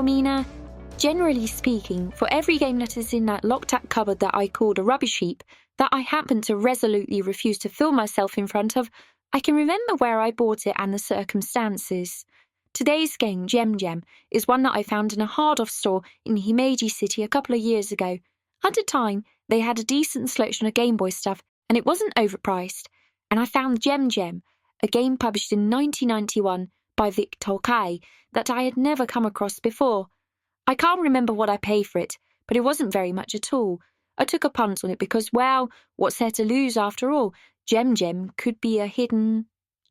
Mina. Generally speaking, for every game that is in that locked-up cupboard that I called a rubbish heap, that I happen to resolutely refuse to fill myself in front of, I can remember where I bought it and the circumstances. Today's game, Gem Gem, is one that I found in a hard-off store in Himeji City a couple of years ago. At the time, they had a decent selection of Game Boy stuff, and it wasn't overpriced. And I found Gem Gem, a game published in 1991 by Vic Tokai that I had never come across before. I can't remember what I paid for it, but it wasn't very much at all. I took a punt on it because, well, what's there to lose after all? Gem Gem could be a hidden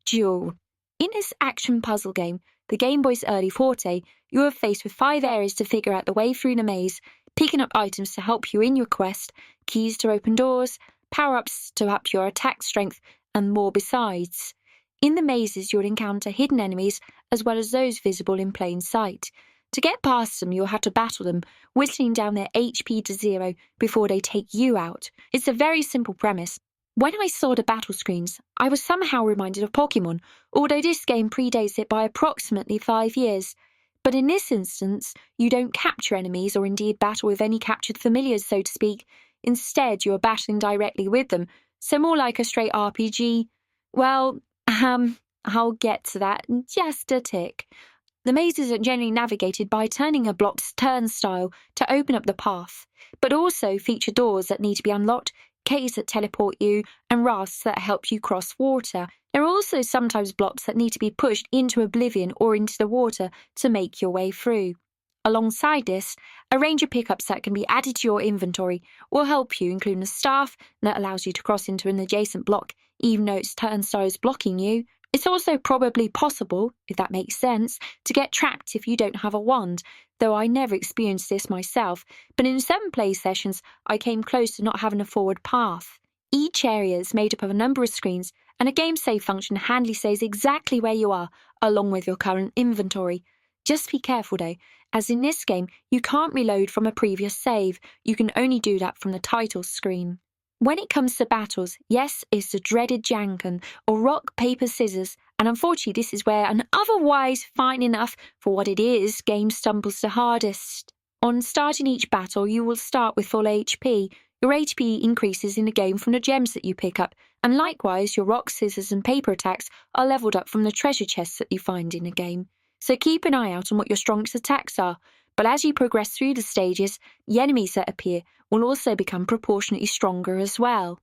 jewel. In this action puzzle game, the Game Boy's early forte, you are faced with 5 areas to figure out the way through the maze, picking up items to help you in your quest, keys to open doors, power-ups to up your attack strength, and more besides. In the mazes, you'll encounter hidden enemies as well as those visible in plain sight. To get past them, you'll have to battle them, whittling down their HP to 0 before they take you out. It's a very simple premise. When I saw the battle screens, I was somehow reminded of Pokemon, although this game predates it by approximately 5 years. But in this instance, you don't capture enemies or indeed battle with any captured familiars, so to speak. Instead, you're battling directly with them, so more like a straight RPG. Well, I'll get to that in just a tick. The mazes are generally navigated by turning a blocked turnstile to open up the path, but also feature doors that need to be unlocked, caves that teleport you, and rafts that help you cross water. There are also sometimes blocks that need to be pushed into oblivion or into the water to make your way through. Alongside this, a range of pickups that can be added to your inventory will help you, including a staff that allows you to cross into an adjacent block, even though its turnstile is blocking you. It's also probably possible, if that makes sense, to get trapped if you don't have a wand, though I never experienced this myself, but in some play sessions I came close to not having a forward path. Each area is made up of a number of screens, and a game save function handily says exactly where you are, along with your current inventory. Just be careful though, as in this game you can't reload from a previous save, you can only do that from the title screen. When it comes to battles, yes, it's the dreaded Janken, or rock, paper, scissors, and unfortunately this is where an otherwise fine enough for what it is game stumbles the hardest. On starting each battle, you will start with full HP. Your HP increases in the game from the gems that you pick up, and likewise your rock, scissors and paper attacks are levelled up from the treasure chests that you find in the game. So keep an eye out on what your strongest attacks are, but as you progress through the stages, the enemies that appear will also become proportionately stronger as well.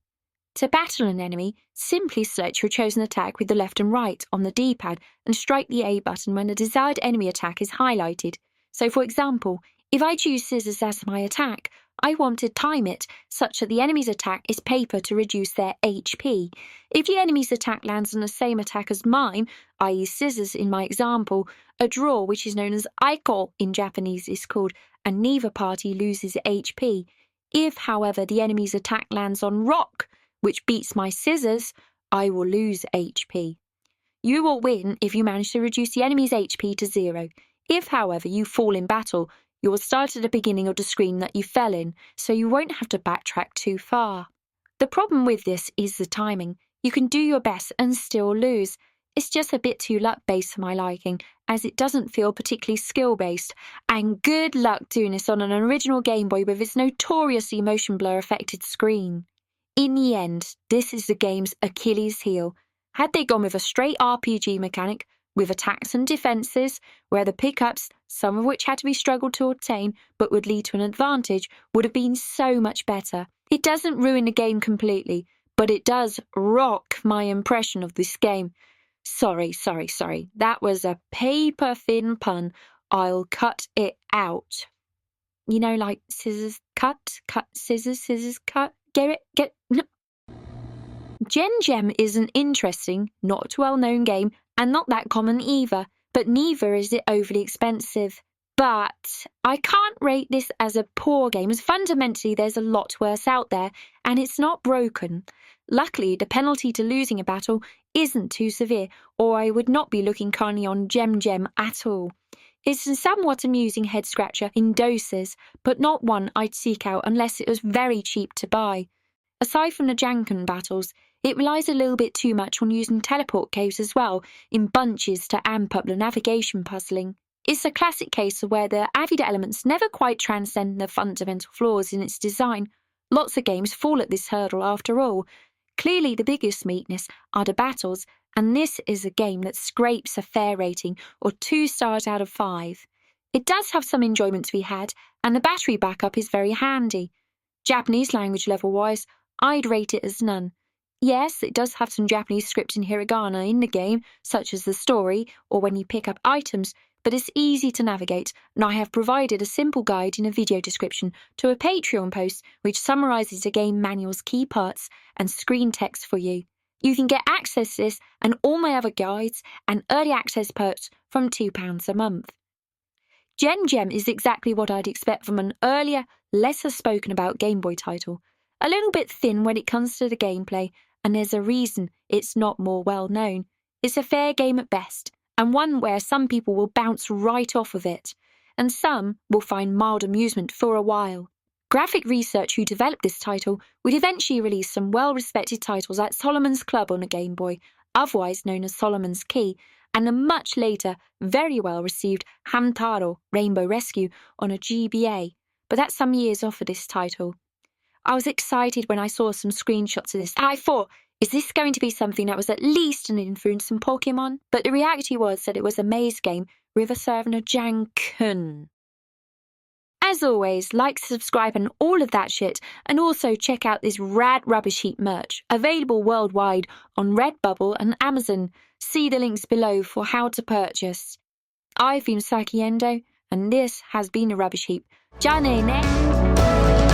To battle an enemy, simply select your chosen attack with the left and right on the D-pad and strike the A button when the desired enemy attack is highlighted. So for example, if I choose scissors as my attack, I want to time it such that the enemy's attack is paper to reduce their HP. If the enemy's attack lands on the same attack as mine, i.e. scissors in my example, a draw, which is known as aiko in Japanese, is called, and neither party loses HP. If, however, the enemy's attack lands on rock, which beats my scissors, I will lose HP. You will win if you manage to reduce the enemy's HP to 0. If, however, you fall in battle, you will start at the beginning of the screen that you fell in, so you won't have to backtrack too far. The problem with this is the timing. You can do your best and still lose. It's just a bit too luck-based for my liking, as it doesn't feel particularly skill-based, and good luck doing this on an original Game Boy with its notoriously motion blur-affected screen. In the end, this is the game's Achilles heel. Had they gone with a straight RPG mechanic, with attacks and defences, where the pickups, some of which had to be struggled to obtain but would lead to an advantage, would have been so much better. It doesn't ruin the game completely, but it does rock my impression of this game. Sorry. That was a paper-thin pun. I'll cut it out. You know, like scissors, cut, scissors, cut. Get it? No. Gem Gem is an interesting, not well-known game, and not that common either, but neither is it overly expensive. But I can't rate this as a poor game, as fundamentally there's a lot worse out there, and it's not broken. Luckily, the penalty to losing a battle isn't too severe, or I would not be looking kindly on Gem Gem at all. It's a somewhat amusing head-scratcher in doses, but not one I'd seek out unless it was very cheap to buy. Aside from the Janken battles, it relies a little bit too much on using teleport caves as well, in bunches to amp up the navigation puzzling. It's a classic case of where the added elements never quite transcend the fundamental flaws in its design. Lots of games fall at this hurdle after all. Clearly the biggest weakness are the battles, and this is a game that scrapes a fair rating, or 2 stars out of 5. It does have some enjoyment to be had, and the battery backup is very handy. Japanese language level-wise, I'd rate it as none. Yes, it does have some Japanese script in hiragana in the game, such as the story or when you pick up items, but it's easy to navigate, and I have provided a simple guide in a video description to a Patreon post which summarises the game manual's key parts and screen text for you. You can get access to this and all my other guides and early access perks from £2 a month. Gem Gem is exactly what I'd expect from an earlier, lesser spoken about Game Boy title. A little bit thin when it comes to the gameplay, and there's a reason it's not more well known. It's a fair game at best, and one where some people will bounce right off of it, and some will find mild amusement for a while. Graphic Research, who developed this title, would eventually release some well-respected titles like Solomon's Club on a Game Boy, otherwise known as Solomon's Key, and a much later, very well-received Hamtaro Rainbow Rescue on a GBA, but that's some years off of this title. I was excited when I saw some screenshots of this. I thought, is this going to be something that was at least an influence on Pokemon? But the reality was that it was a maze game with a server Jankun. As always, like, subscribe and all of that shit, and also check out this rad Rubbish Heap merch, available worldwide on Redbubble and Amazon. See the links below for how to purchase. I've been Saki Endo, and this has been a Rubbish Heap. Ja ne ne!